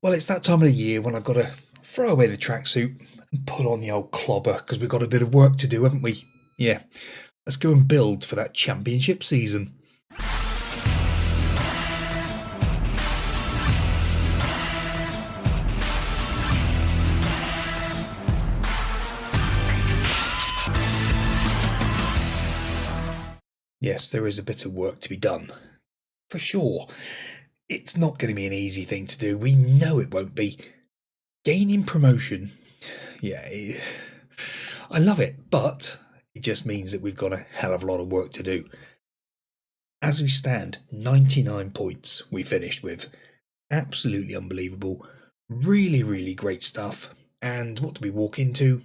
Well, it's that time of the year when I've got to throw away the tracksuit and put on the old clobber because we've got a bit of work to do, haven't we? Yeah, let's go and build for that championship season. Yes, there is a bit of work to be done, for sure. It's not going to be an easy thing to do. We know it won't be. Gaining promotion, yeah, I love it, but it just means that we've got a hell of a lot of work to do. As we stand, 99 points we finished with. Absolutely unbelievable. Really, really great stuff. And what do we walk into?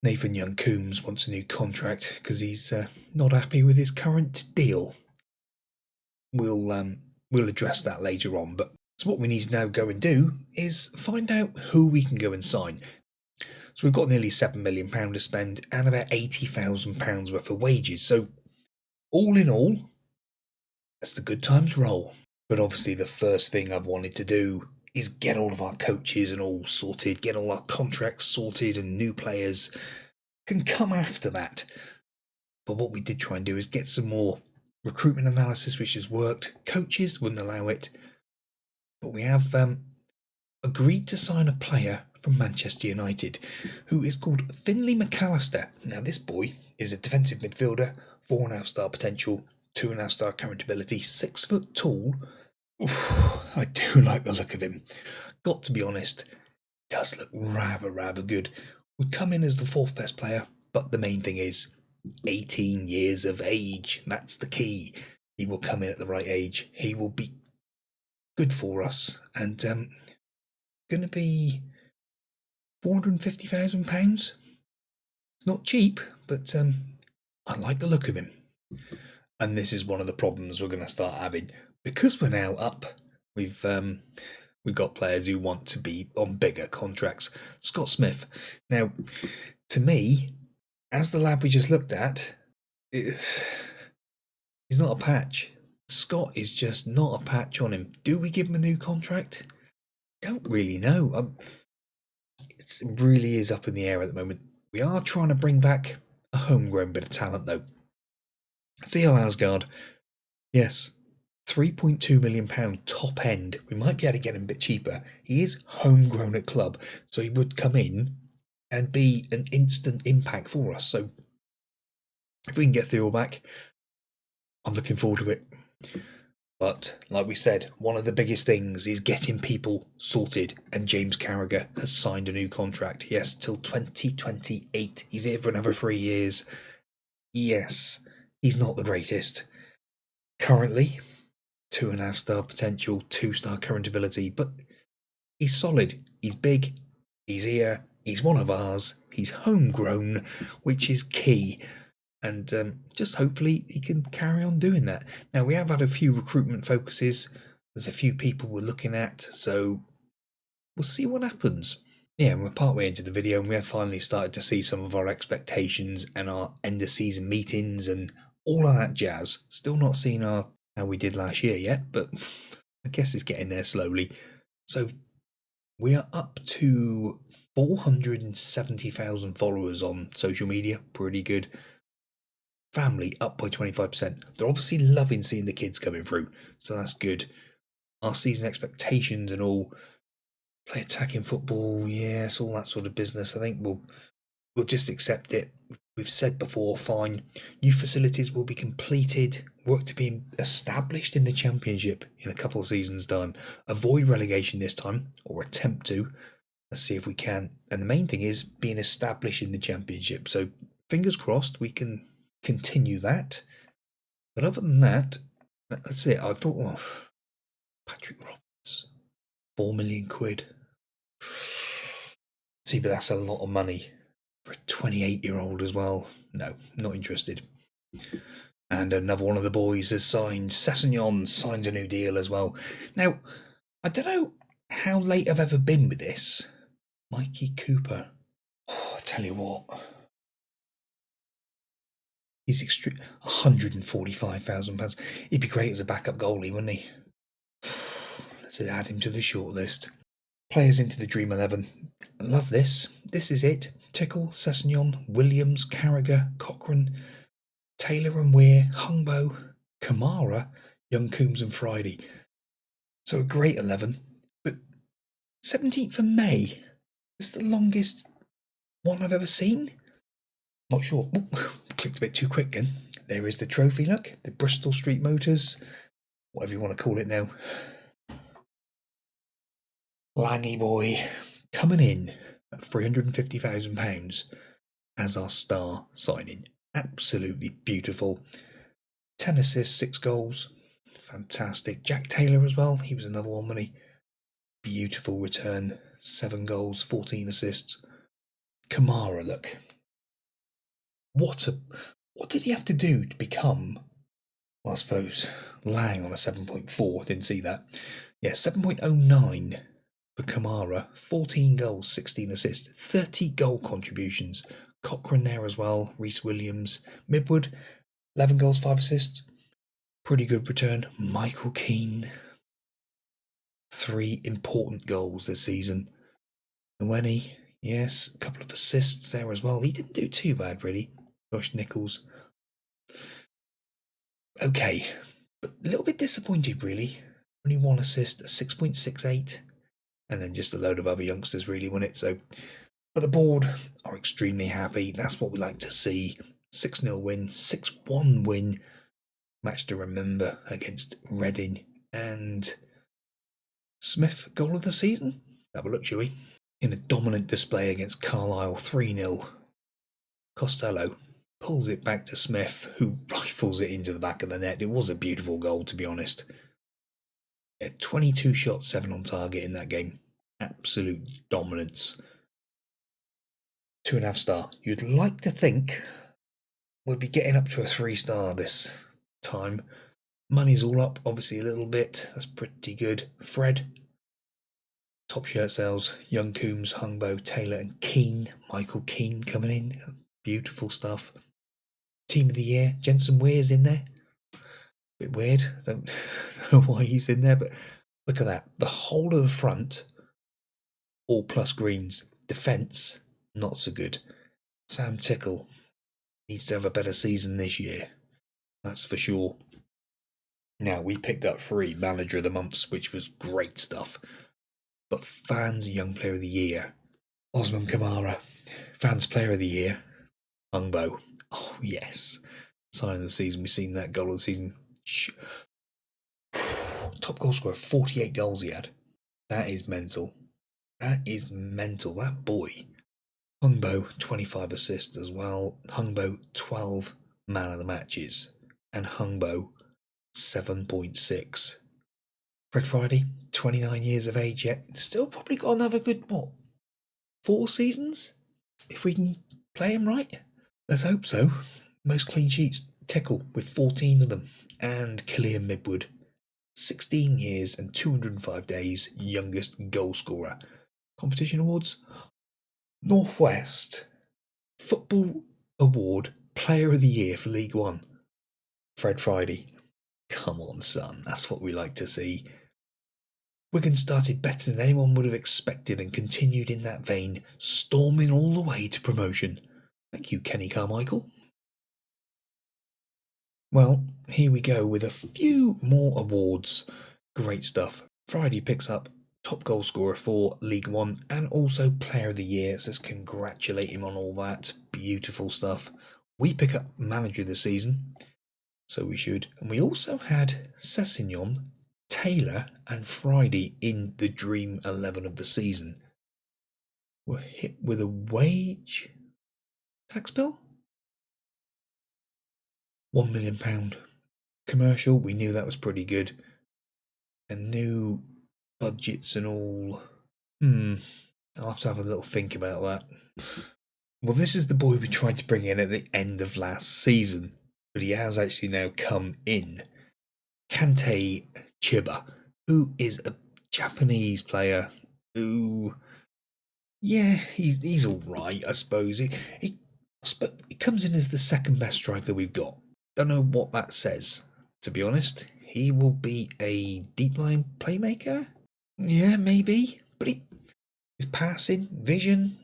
Nathan Young Coombs wants a new contract because he's not happy with his current deal. We'll address that later on, but so what we need to now go and do is find out who we can go and sign. So we've got nearly £7 million to spend and about £80,000 worth of wages. So all in all, that's the good times roll. But obviously the first thing I've wanted to do is get all of our coaches and all sorted, get all our contracts sorted, and new players can come after that. But what we did try and do is get some more recruitment analysis, which has worked. Coaches wouldn't allow it. But we have agreed to sign a player from Manchester United who is called Finlay McAllister. Now, this boy is a defensive midfielder, 4.5 star potential, 2.5 star current ability, 6 foot tall. Oof, I do like the look of him. Got to be honest, does look rather good. Would come in as the 4th best player, but the main thing is 18 years of age. That's the key. He will come in at the right age. He will be good for us, and going to be £450,000. It's not cheap, but I like the look of him. And this is one of the problems we're going to start having because we're now up. We've got players who want to be on bigger contracts. Scott Smith. Now, to me, as the lad we just looked at, he's not a patch. Scott is just not a patch on him. Do we give him a new contract? Don't really know. It really is up in the air at the moment. We are trying to bring back a homegrown bit of talent, though. Theo Asgard, yes, £3.2 million top end. We might be able to get him a bit cheaper. He is homegrown at club, so he would come in and be an instant impact for us. So if we can get Theo back, I'm looking forward to it. But like we said, one of the biggest things is getting people sorted, and James Carragher has signed a new contract. Yes, till 2028. He's here for another 3 years. Yes, he's not the greatest. Currently, 2.5 star potential, 2 star current ability, but he's solid. He's big. He's here. He's one of ours. He's homegrown, which is key. And just hopefully he can carry on doing that. Now, we have had a few recruitment focuses. There's a few people we're looking at, so we'll see what happens. Yeah, we're partway into the video and we have finally started to see some of our expectations and our end of season meetings and all of that jazz. Still not seen how we did last year yet, but I guess it's getting there slowly. So we are up to 470,000 followers on social media. Pretty good. Family up by 25%. They're obviously loving seeing the kids coming through, so that's good. Our season expectations and all, play attacking football, yes, all that sort of business. I think we'll just accept it. We've said before, fine. New facilities will be completed. Work to be established in the Championship in a couple of seasons' time. Avoid relegation this time, or attempt to. Let's see if we can. And the main thing is being established in the Championship. So fingers crossed we can continue that. But other than that, that's it. I thought, well, Patrick Roberts, £4 million. See, but that's a lot of money for a 28-year-old as well. No, not interested. And another one of the boys has signed. Sessegnon signs a new deal as well. Now, I don't know how late I've ever been with this. Mikey Cooper. Oh, I'll tell you what. He's extreme. £145,000. He'd be great as a backup goalie, wouldn't he? Let's add him to the shortlist. Players into the Dream 11. Love this. This is it. Tickle, Sessegnon, Williams, Carragher, Cochrane, Taylor and Weir, Hungbo, Kamara, Young Coombs and Friday. So a great 11. But 17th of May is the longest one I've ever seen. Not sure. Ooh, clicked a bit too quick then. There is the trophy, look. The Bristol Street Motors. Whatever you want to call it now. Langy boy coming in at £350,000 as our star signing. Absolutely beautiful. 10 assists, 6 goals. Fantastic. Jack Taylor as well. He was another one, wasn't he? Beautiful return. 7 goals, 14 assists. Kamara, look. What did he have to do to become, well, I suppose, Lang on a 7.4. Didn't see that. Yeah, 7.09 for Kamara. 14 goals, 16 assists. 30 goal contributions. Cochrane there as well. Reece Williams. Midwood, 11 goals, 5 assists. Pretty good return. Michael Keane. 3 important goals this season. Nwenny, yes, a couple of assists there as well. He didn't do too bad, really. Josh Nichols. Okay, but a little bit disappointed, really. Only 1 assist, a 6.68, and then just a load of other youngsters really won it. So, but the board are extremely happy. That's what we like to see. 6-0 win, 6-1 win. Match to remember against Reading and Smith, goal of the season. Have a look, shall we? In a dominant display against Carlisle, 3-0. Costello pulls it back to Smith, who rifles it into the back of the net. It was a beautiful goal, to be honest. 22 shots, 7 on target in that game. Absolute dominance. 2.5 star. You'd like to think we'd be getting up to a 3 star this time. Money's all up, obviously, a little bit. That's pretty good. Fred. Top shirt sales. Young Coombs, Hungbo, Taylor and Keane. Michael Keane coming in. Beautiful stuff. Team of the year. Jensen Weir's in there. Bit weird. Don't know why he's in there, but look at that. The whole of the front, all plus greens. Defence, not so good. Sam Tickle needs to have a better season this year. That's for sure. Now, we picked up 3 Manager of the Months, which was great stuff. But Fans Young Player of the Year, Osman Kamara. Fans Player of the Year, Hungbo. Oh, yes. Sign of the season. We've seen that goal of the season. Top goal scorer, 48 goals he had. That is mental. That is mental. That boy. Hungbo, 25 assists as well. Hungbo, 12 man of the matches. And Hungbo, 7.6. Fred Friday, 29 years of age yet. Still probably got another good, 4 seasons? If we can play him right? Let's hope so. Most clean sheets, Tickle with 14 of them. And Killian Midwood, 16 years and 205 days, youngest goal scorer. Competition awards, Northwest Football Award Player of the Year for League One, Fred Friday. Come on, son, that's what we like to see. Wigan started better than anyone would have expected and continued in that vein, storming all the way to promotion. Thank you, Kenny Carmichael. Well, here we go with a few more awards. Great stuff. Friday picks up top goal scorer for League One and also Player of the Year. So let's congratulate him on all that. Beautiful stuff. We pick up Manager of the Season, so we should. And we also had Sessegnon, Taylor and Friday in the Dream 11 of the season. We're hit with a wage tax bill? £1 million. Commercial, we knew that was pretty good. And new budgets and all. I'll have to have a little think about that. Well, this is the boy we tried to bring in at the end of last season, but he has actually now come in. Kante Chiba, who is a Japanese player who, yeah, he's all right, I suppose. He comes in as the second best striker we've got. Don't know what that says, to be honest. He will be a deep line playmaker? Yeah, maybe. But his passing, vision,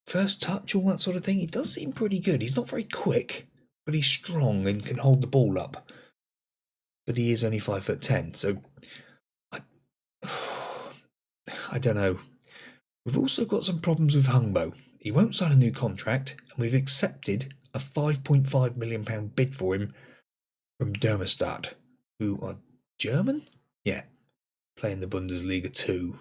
first touch, all that sort of thing, he does seem pretty good. He's not very quick, but he's strong and can hold the ball up. But he is only 5'10", so I don't know. We've also got some problems with Hungbo. He won't sign a new contract, and we've accepted a £5.5 million bid for him from Darmstadt, who are German? Yeah, playing the Bundesliga 2.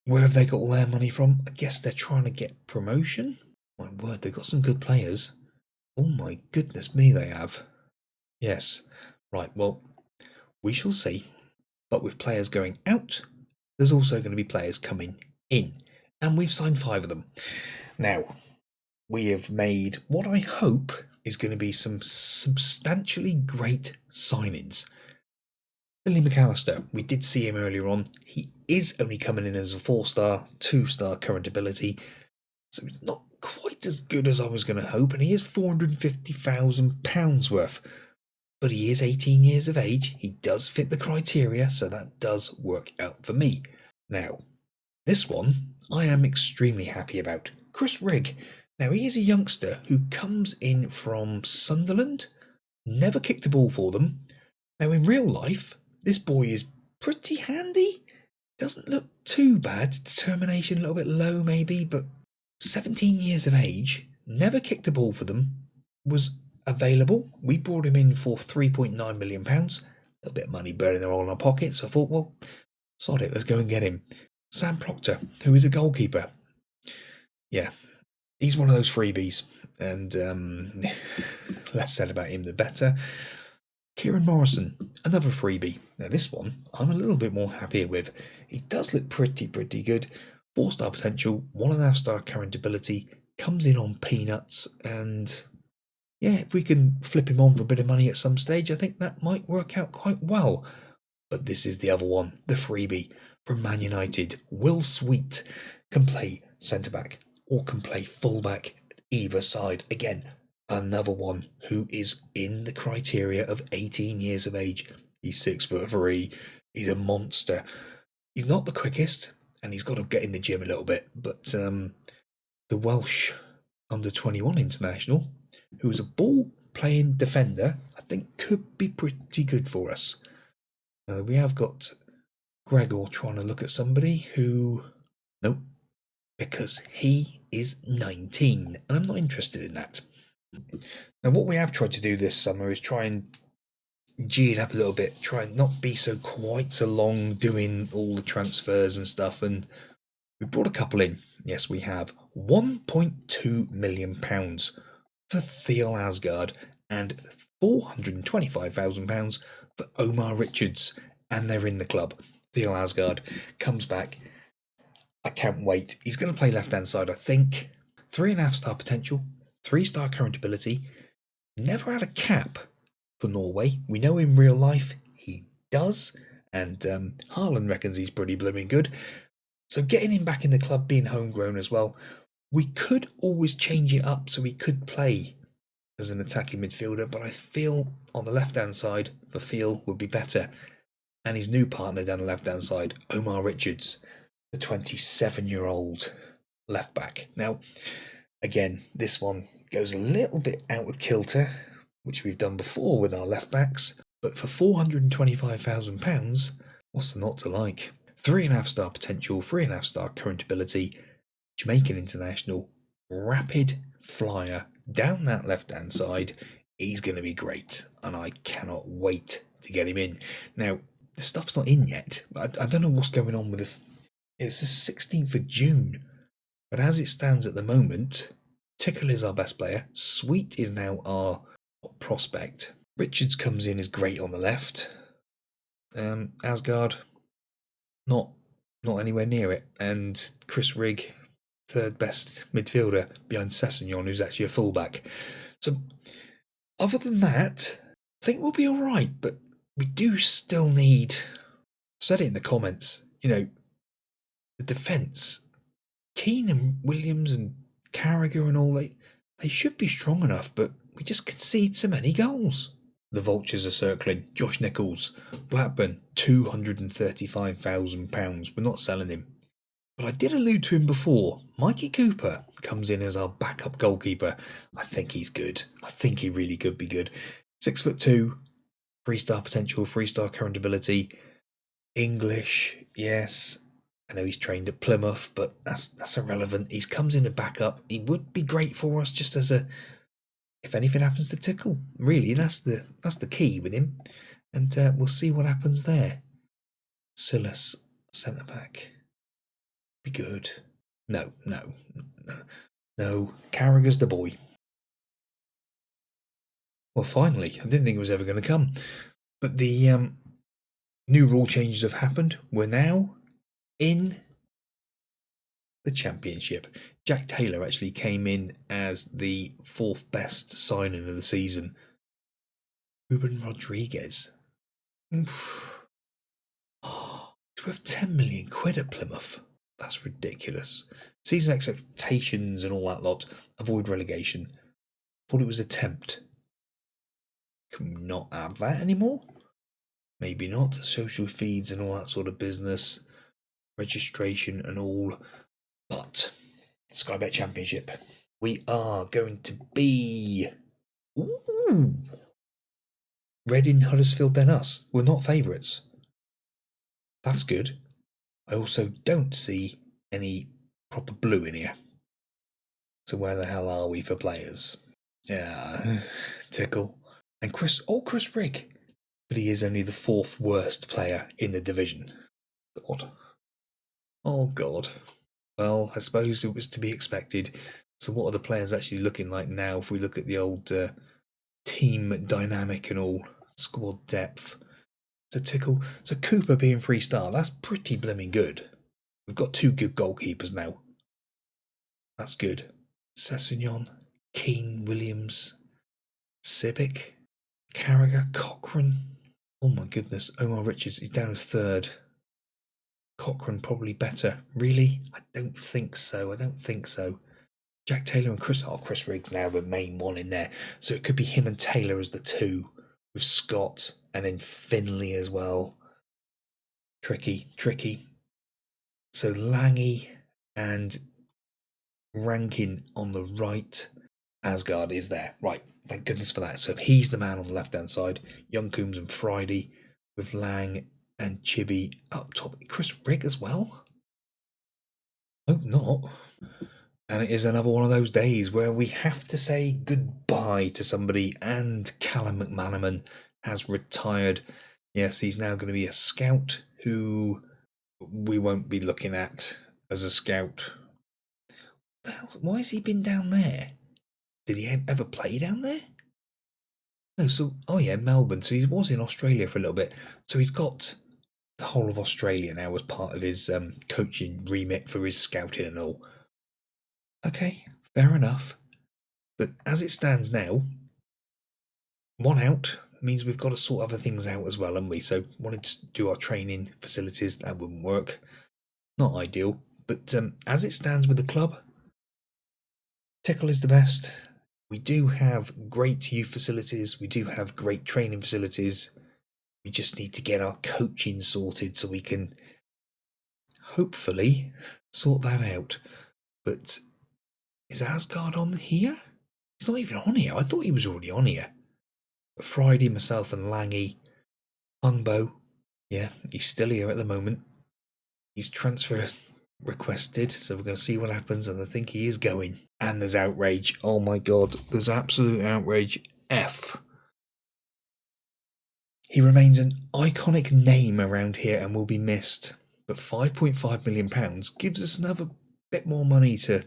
Where have they got all their money from? I guess they're trying to get promotion? My word, they've got some good players. Oh my goodness me, they have. Yes. Right, well, we shall see. But with players going out, there's also going to be players coming in. And we've signed 5 of them. Now, we have made what I hope is going to be some substantially great signings. Billy McAllister, we did see him earlier on. He is only coming in as a 4-star, 2-star current ability. So it's not quite as good as I was going to hope. And he is £450,000 worth. But he is 18 years of age. He does fit the criteria, so that does work out for me. Now, this one I am extremely happy about. Chris Rigg. Now, he is a youngster who comes in from Sunderland, never kicked the ball for them. Now, in real life, this boy is pretty handy. Doesn't look too bad. Determination a little bit low maybe, but 17 years of age, never kicked the ball for them, was available. We brought him in for £3.9 million. A little bit of money burning there all in our pockets. So I thought, well, sod it, let's go and get him. Sam Proctor, who is a goalkeeper. Yeah, he's one of those freebies. And less said about him, the better. Kieran Morrison, another freebie. Now this one, I'm a little bit more happier with. He does look pretty good. 4-star potential, 1.5-star current ability, comes in on peanuts, and yeah, if we can flip him on for a bit of money at some stage, I think that might work out quite well. But this is the other one, the freebie from Man United. Will Sweet can play centre-back or can play full-back at either side. Again, another one who is in the criteria of 18 years of age. He's 6'3". He's a monster. He's not the quickest, and he's got to get in the gym a little bit. But the Welsh under-21 international, who's a ball-playing defender, I think could be pretty good for us. We have got Gregor trying to look at somebody who... Nope, because he is 19, and I'm not interested in that. Now, what we have tried to do this summer is try and G it up a little bit, try and not be quite so long doing all the transfers and stuff, and we brought a couple in. Yes, we have £1.2 million for Theo Asgard and £425,000 for Omar Richards, and they're in the club. Theo Asgard comes back. I can't wait. He's going to play left-hand side, I think. 3.5-star potential, 3-star current ability. Never had a cap for Norway. We know in real life he does, and Haaland reckons he's pretty blooming good. So getting him back in the club, being homegrown as well, we could always change it up so he could play as an attacking midfielder, but I feel on the left-hand side, Verfeel would be better. And his new partner down the left-hand side, Omar Richards, the 27-year-old left-back. Now, again, this one goes a little bit out of kilter, which we've done before with our left-backs, but for £425,000, what's the not to like? 3.5-star potential, 3.5-star current ability, Jamaican international, rapid flyer down that left-hand side. He's going to be great, and I cannot wait to get him in. Now, the stuff's not in yet. I don't know what's going on with it's the 16th of June, but as it stands at the moment, Tickle is our best player. Sweet is now our prospect. Richards comes in as great on the left. Asgard, not anywhere near it. And Chris Rigg, third best midfielder behind Sessegnon, who's actually a fullback. So, other than that, I think we'll be all right. But we do still need. Said it in the comments. The defence, Keane and Williams and Carragher and all they should be strong enough, but we just concede so many goals. The vultures are circling. Josh Nichols, Blackburn, £235,000. We're not selling him. But I did allude to him before. Mikey Cooper comes in as our backup goalkeeper. I think he's good. I think he really could be good. 6'2", 3-star potential, 3-star current ability. English, yes. I know he's trained at Plymouth, but that's irrelevant. He comes in a backup. He would be great for us just as a, if anything happens to Tickle. Really, that's the key with him. And we'll see what happens there. Silas, centre back. Be good. No. Carragher's the boy. Well, finally, I didn't think it was ever going to come. But the new rule changes have happened. We're now in the Championship. Jack Taylor actually came in as the 4th best signing of the season. Ruben Rodriguez. Oh, he's worth 10 million quid at Plymouth. That's ridiculous. Season expectations and all that lot. Avoid relegation. Thought it was a tempt. Can we not have that anymore? Maybe not. Social feeds and all that sort of business. Registration and all. But Sky Bet Championship. We are going to be... Ooh. Reading, Huddersfield, then us. We're not favourites. That's good. I also don't see any proper blue in here. So where the hell are we for players? Yeah, Tickle. And Chris Rigg. But he is only the 4th worst player in the division. God. Oh, God. Well, I suppose it was to be expected. So what are the players actually looking like now if we look at the old team dynamic and all? Squad depth. So Tickle. So Cooper being 3-star, that's pretty blooming good. We've got 2 good goalkeepers now. That's good. Sessignon, Keane, Williams, Sibic, Carragher, Cochrane. Oh my goodness. Omar Richards is down as 3rd. Cochrane probably better. Really? I don't think so. Jack Taylor and Chris Riggs now the main one in there. So it could be him and Taylor as the 2 with Scott and then Finley as well. Tricky. So Lange and Rankin on the right. Asgard is there. Right, thank goodness for that. So he's the man on the left-hand side. Young Coombs and Friday with Lang and Chibi up top. Chris Rigg as well? Hope not. And it is another one of those days where we have to say goodbye to somebody, and Callum McManaman has retired. Yes, he's now going to be a scout who we won't be looking at as a scout. Why has he been down there? Did he ever play down there? No, so, oh yeah, Melbourne. So he was in Australia for a little bit. So he's got the whole of Australia now as part of his coaching remit for his scouting and all. Okay, fair enough. But as it stands now, 1 out means we've got to sort other things out as well, haven't we? So wanted to do our training facilities, that wouldn't work. Not ideal. But as it stands with the club, Tickle is the best. We do have great youth facilities. We do have great training facilities. We just need to get our coaching sorted so we can hopefully sort that out. But is Asgard on here? He's not even on here. I thought he was already on here. But Friday, myself and Lange, Hungbo, yeah, he's still here at the moment. He's transfer requested, so we're going to see what happens, and I think he is going. And there's outrage. Oh my god, there's absolute outrage. F. He remains an iconic name around here and will be missed. But £5.5 million gives us another bit more money to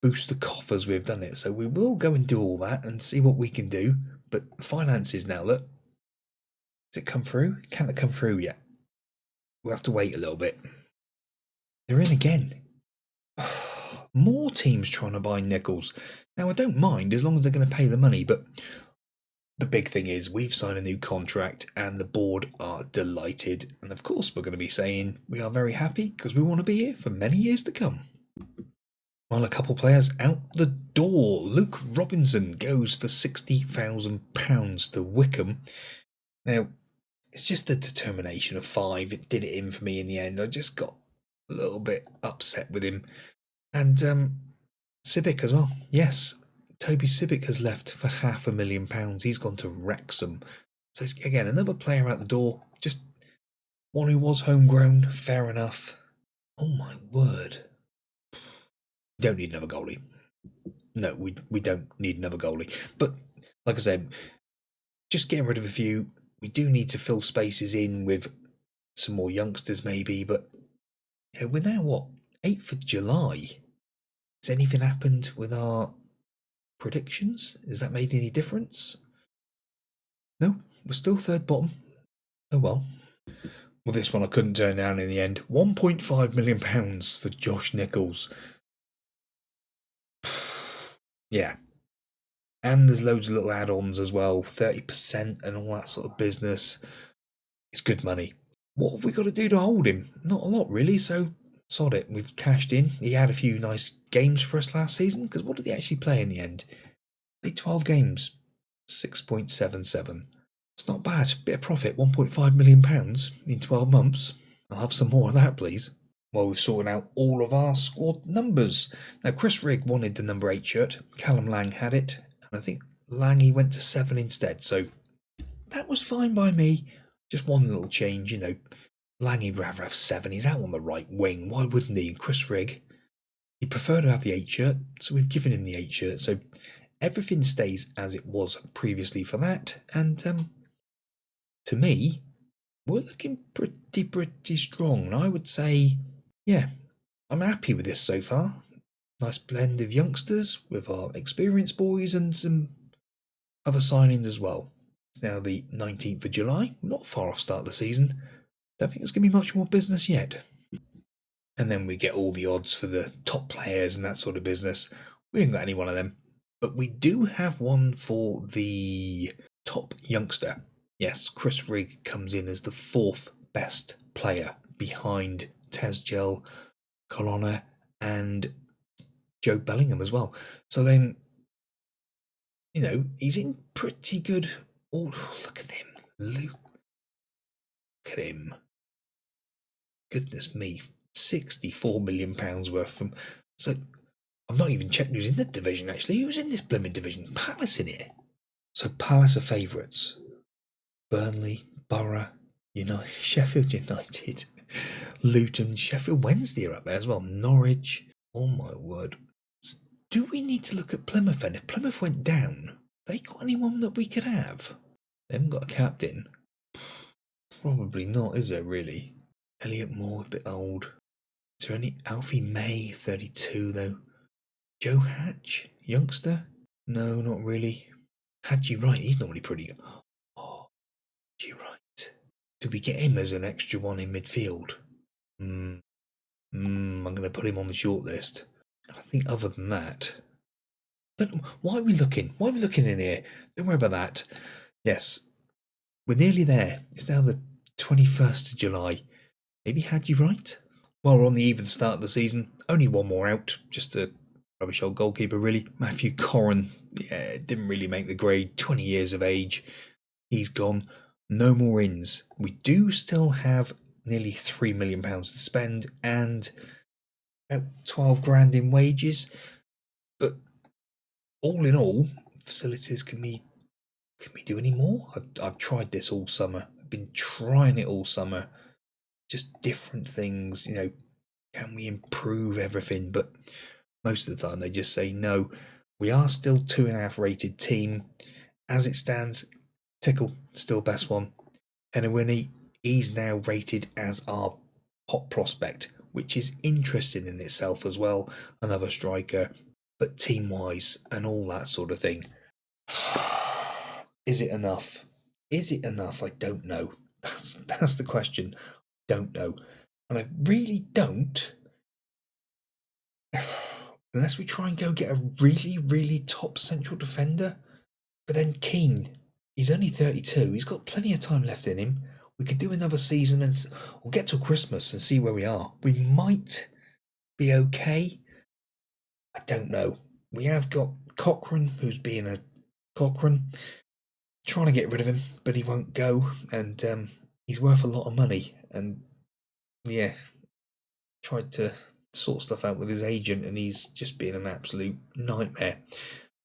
boost the coffers. We've done it, so we will go and do all that and see what we can do. But finances now, look. Has it come through? Can't it come through yet? We'll have to wait a little bit. They're in again. More teams trying to buy Nichols. Now, I don't mind as long as they're going to pay the money, but the big thing is we've signed a new contract and the board are delighted. And of course, we're going to be saying we are very happy because we want to be here for many years to come. Well, a couple players out the door. Luke Robinson goes for £60,000 to Wickham. Now, it's just the determination of 5. It did it in for me in the end. I just got a little bit upset with him. And Civic as well. Yes, Toby Civic has left for £500,000. He's gone to Wrexham. So again, another player out the door. Just one who was homegrown. Fair enough. Oh my word. We don't need another goalie. No, we don't need another goalie. But like I said, just getting rid of a few. We do need to fill spaces in with some more youngsters maybe. But yeah, we're now what? 8th of July. Has anything happened with our predictions? Has that made any difference? No, we're still third bottom. Oh well. Well, this one I couldn't turn down in the end. £1.5 million for Josh Nichols. Yeah. And there's loads of little add-ons as well, 30% and all that sort of business. It's good money. What have we got to do to hold him? Not a lot, really, so sod it. We've cashed in. He had a few nice games for us last season, because what did he actually play in the end? Played 12 games, 6.77. It's not bad. Bit of profit, £1.5 million in 12 months. I'll have some more of that, please. Well, we've sorted out all of our squad numbers. Now, Chris Rigg wanted the number 8 shirt. Callum Lang had it. And I think Langy went to 7 instead. So that was fine by me. Just one little change, you know. Langy would rather have 7. He's out on the right wing. Why wouldn't he? And Chris Rigg, he'd prefer to have the 8 shirt. So we've given him the 8 shirt. So everything stays as it was previously for that. And to me, we're looking pretty strong. And I would say, yeah, I'm happy with this so far. Nice blend of youngsters with our experienced boys and some other signings as well. It's now the 19th of July, not far off start of the season. Don't think there's going to be much more business yet. And then we get all the odds for the top players and that sort of business. We ain't got any one of them. But we do have one for the top youngster. Yes, Chris Rigg comes in as the 4th best player behind Tezgel, Colonna, and Joe Bellingham as well. So then, you know, he's in pretty good. Oh, look at him. Look at him. Goodness me. £64 million worth from. So I've not even checked who's in the division actually. Who's in this blooming division? Palace in here. So Palace are favourites. Burnley, Borough, Sheffield United, Luton, Sheffield Wednesday are up there as well. Norwich. Oh my word. Do we need to look at Plymouth then? If Plymouth went down, they got anyone that we could have? They haven't got a captain. Probably not, is there really? Elliot Moore, a bit old. Is there any Alfie May, 32 though? Joe Hatch, youngster? No, not really. Hadji Wright, he's normally pretty good. Oh, Hadji Wright. Do we get him as an extra one in midfield? I'm going to put him on the short list. And I think other than that, why are we looking? Why are we looking in here? Don't worry about that. Yes, we're nearly there. It's now the 21st of July. Maybe had you right? Well, we're on the eve of the start of the season. Only one more out. Just a rubbish old goalkeeper, really. Matthew Corran. Yeah, didn't really make the grade. 20 years of age. He's gone. No more ins. We do still have nearly £3 million to spend and about 12 grand in wages. But all in all, facilities, can we do any more? I've tried this all summer. I've been trying it all summer. Just different things, can we improve everything? But most of the time they just say no. We are still 2.5 rated team. As it stands, Tickle, still best one. Enowini, he's now rated as our hot prospect, which is interesting in itself as well. Another striker, but team-wise and all that sort of thing. Is it enough? Is it enough? I don't know. That's the question. Don't know. And I really don't. Unless we try and go get a really top central defender. But then Keane, he's only 32. He's got plenty of time left in him. We could do another season and we'll get till Christmas and see where we are. We might be okay. I don't know. We have got Cochrane, who's being a Cochrane. Trying to get rid of him, but he won't go. And he's worth a lot of money. And yeah, tried to sort stuff out with his agent, and he's just been an absolute nightmare.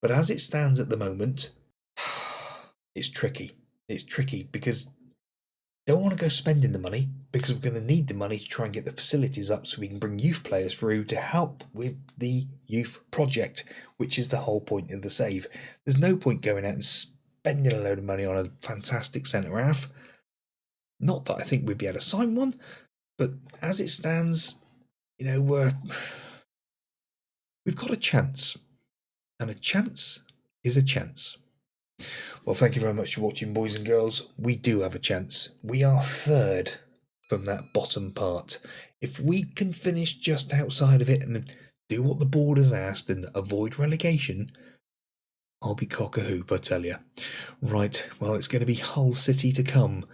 But as it stands at the moment, it's tricky. It's tricky because don't want to go spending the money because we're going to need the money to try and get the facilities up so we can bring youth players through to help with the youth project, which is the whole point of the save. There's no point going out and spending a load of money on a fantastic centre half. Not that I think we'd be able to sign one, but as it stands, we've got a chance, and a chance is a chance. Well, thank you very much for watching, boys and girls. We do have a chance. We are third from that bottom part. If we can finish just outside of it and do what the board has asked and avoid relegation, I'll be cock-a-hoop, I tell you. Right, well, it's going to be Hull City to come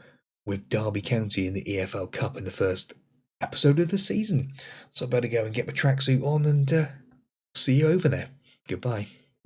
with Derby County in the EFL Cup in the first episode of the season. So I better go and get my tracksuit on and see you over there. Goodbye.